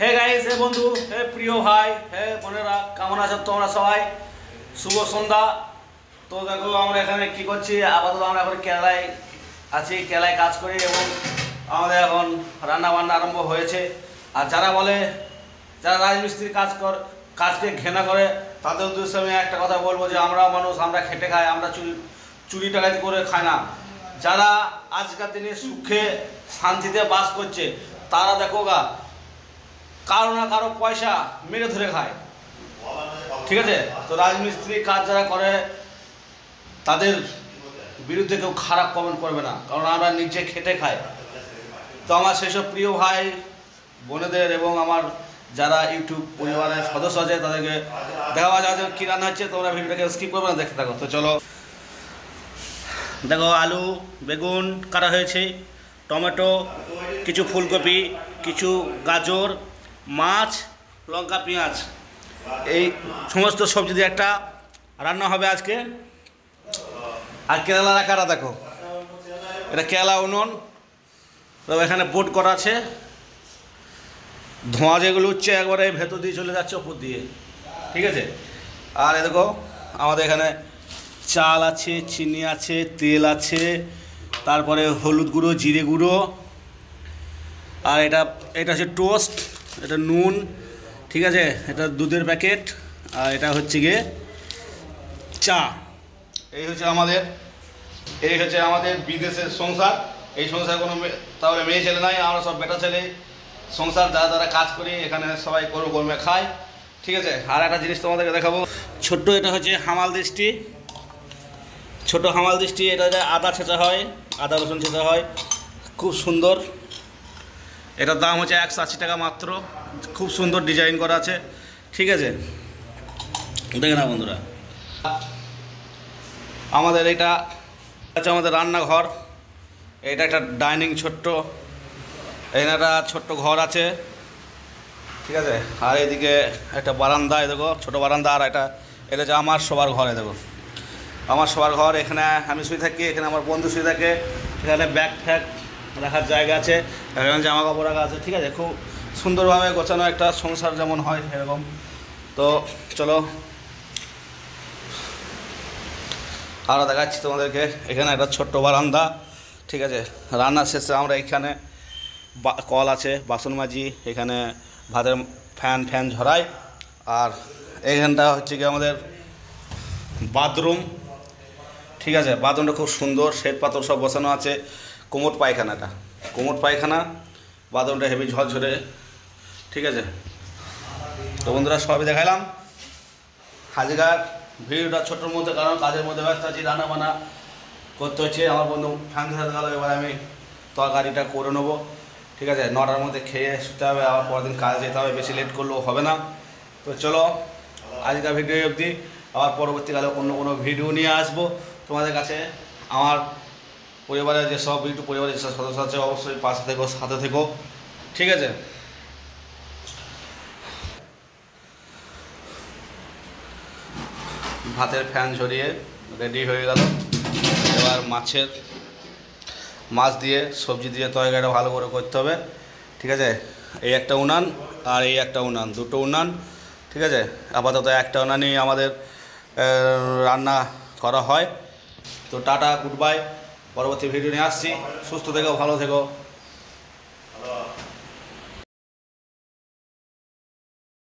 Hey guys, হে বন্ধু, হে প্রিয় ভাই, হে বোনেরা, কেমন আছো তোমরা সবাই? শুভ সন্ধ্যা। তো দেখো আমরা এখানে কি করছি, আপাতত আমরা এখন কেরালায় আছি, কেরালায় কাজ করি এবং আমাদের এখন রান্না বান্না আরম্ভ হয়েছে। আর যারা বলে, যারা রাজমিস্ত্রির কাজকে ঘৃণা করে, তাদের উদ্দেশ্যে আমি একটা কথা বলবো যে আমরা মানুষ, আমরা খেটে খাই, আমরা চুরি ডাকাতি করে খাই না। যারা আজকাল দিনে সুখে শান্তিতে বাস করছে, তারা দেখো গা কারো না কারো পয়সা মেরে ধরে খায়, ঠিক আছে? তো রাজমিস্ত্রি কাজ যারা করে তাদের বিরুদ্ধে কেউ খারাপ কমেন্ট করবে না, কারণ আমরা নিজে খেটে খাই। তো আমার সেসব প্রিয় ভাই বোনেদের এবং আমার যারা ইউটিউব পরিবারের সদস্য আছে তাদেরকে দেখাওয়া যাওয়া যে কী রান্না হচ্ছে, তোমরা ভিডিওটাকে স্কিপ করবে না, দেখতে থাকো। তো চলো, দেখো আলু বেগুন কাটা হয়েছে, টমেটো, কিছু ফুলকপি, কিছু গাজর, মাছ, লঙ্কা, পেঁয়াজ, এই সমস্ত সবজি দিয়ে একটা রান্না হবে আজকে। আর কেরালার আকারা দেখো, এটা কেরালা উনুন, তো এখানে বোট করা আছে, ধোঁয়া যেগুলো উঠছে একবারে ভেতর দিয়ে চলে যাচ্ছে ওপর দিয়ে, ঠিক আছে? আর এ দেখো আমাদের এখানে চাল আছে, চিনি আছে, তেল আছে, তারপরে হলুদ গুঁড়ো, জিরে গুঁড়ো, আর এটা হচ্ছে টোস্ট, এটা নুন, ঠিক আছে? এটা দুধের প্যাকেট, আর এটা হচ্ছে গিয়ে চা। এই হচ্ছে আমাদের বিদেশের সংসার। এই সংসার কোনো তাহলে মেয়ে ছেলে নাই, আমরা সব বেটা ছেলে সংসার, যারা কাজ করি এখানে সবাই কর্মে খায়, ঠিক আছে? আর একটা জিনিস তোমাদেরকে দেখাবো, ছোট্ট, এটা হচ্ছে হামাল দৃষ্টি, ছোট হামাল দৃষ্টি। এটা আদা ছেঁচা হয়, আদা রসুন ছেঁচা হয়, খুব সুন্দর। এটার দাম হচ্ছে 180 টাকা মাত্র, খুব সুন্দর ডিজাইন করা আছে, ঠিক আছে? দেখে না বন্ধুরা, আমাদের এটা হচ্ছে আমাদের রান্নাঘর, এটা একটা ডাইনিং, ছোট্ট এখানে একটা ছোট্ট ঘর আছে, ঠিক আছে? আর এদিকে একটা বারান্দা, দেখো ছোটো বারান্দা। আর এটা হচ্ছে আমার শোবার ঘর, দেখো আমার শোবার ঘর। এখানে আমি শুয়ে থাকি, এখানে আমার বন্ধু শুয়ে থাকে, এখানে ব্যাগ ফ্যাগ রাখার জায়গা আছে, এখানে জামা কাপড় রাখা আছে, ঠিক আছে? খুব সুন্দরভাবে গোছানো একটা সংসার যেমন হয় এরকম। তো চলো আরও দেখাচ্ছি তোমাদেরকে। এখানে একটা ছোট্ট বারান্দা, ঠিক আছে? রান্নার শেষে আমরা এখানে কল আছে, বাসন মাজি, এখানে ভাতের ফ্যান ঝরাই। আর এইখানটা হচ্ছে কি আমাদের বাথরুম, ঠিক আছে? বাথরুমটা খুব সুন্দর, শ্বেত পাথর সব বসানো আছে। কোমোড পায়খানা, বাথরুমটা হেভি ঝরঝরে, ঠিক আছে? তো বন্ধুরা সবই দেখালাম। আজকাল ভিডিওটা ছোটোর মধ্যে, কারণ কাজের মধ্যে ব্যস্ত আছি, রান্না বান্না করতে হচ্ছে। আমার বন্ধু ফ্যান সাথে গেল, এবার আমি তরকারিটা করে নেবো, ঠিক আছে? 9টার মধ্যে খেয়ে শুতে হবে, আবার পরের দিন কাজে যেতে হবে, বেশি লেট করলেও হবে না। তো চলো আজকের ভিডিও অবধি, আবার পরবর্তীকালে অন্য কোনো ভিডিও নিয়ে আসবো তোমাদের কাছে। আমার পরিবারের যেসব ইউটিউব পরিবারের যেসব সদস্য আছে অবশ্যই পাশে থেকো, সাথে থেকো, ঠিক আছে? ভাতের ফ্যান ঝরিয়ে রেডি হয়ে গেল। এবার মাছ দিয়ে সবজি দিয়ে তরকারিটা ভালো করে করতে হবে, ঠিক আছে? এই একটা উনান আর এই একটা উনান, দুটো উনান, ঠিক আছে? আপাতত একটা উনানই আমাদের রান্না করা হয়। তো টাটা, গুড বাই, পরবর্তী ভিডিও নিয়ে আসছি। সুস্থ থেকো, ভালো থেকো।